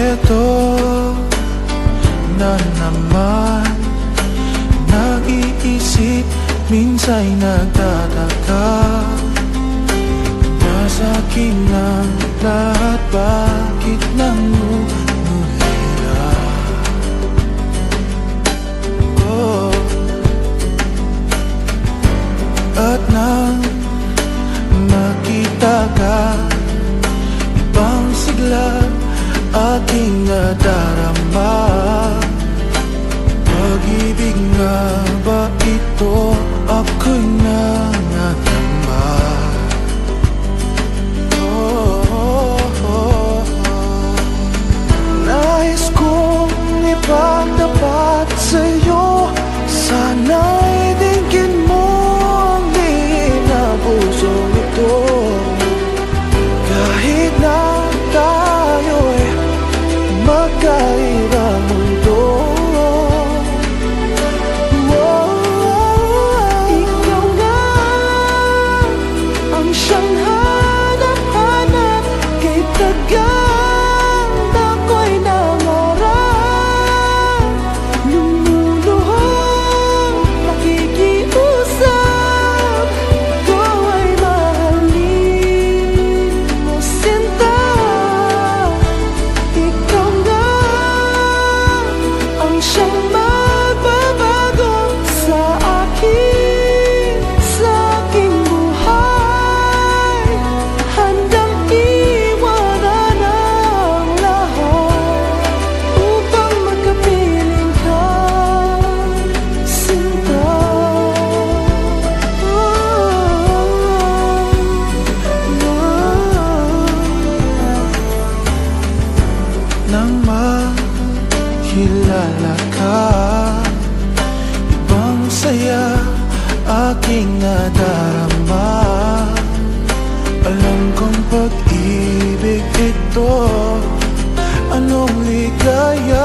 Eto na naman, nag-iisip, minsa'y nagtataka. Nasa akin ang lahat, bakit nangunguhila? Oh. At nang makita ka, ibang sigla aking nadarama. Pag-ibig nga ba ito? Ako'y nanganamba. Nais kong ipagtapat sa'yo, sana'y dinggin mo ang diin na pusong ito. Kahit na tayo'y magkaibang mundo, ikaw nga ang siyang hanap-hanap. Kay tagang ako'y nangarap, lumuluhang pakikiusap ko ay mahalin mo, sinta. Ikaw nga ang siyang magbabago sa aking buhay. Handang iwanan ang lahat upang magkapiling ka, sinta. Nang makilala ka, ibang saya aking nadarama. Alam kong pag-ibig ito, anong ligaya.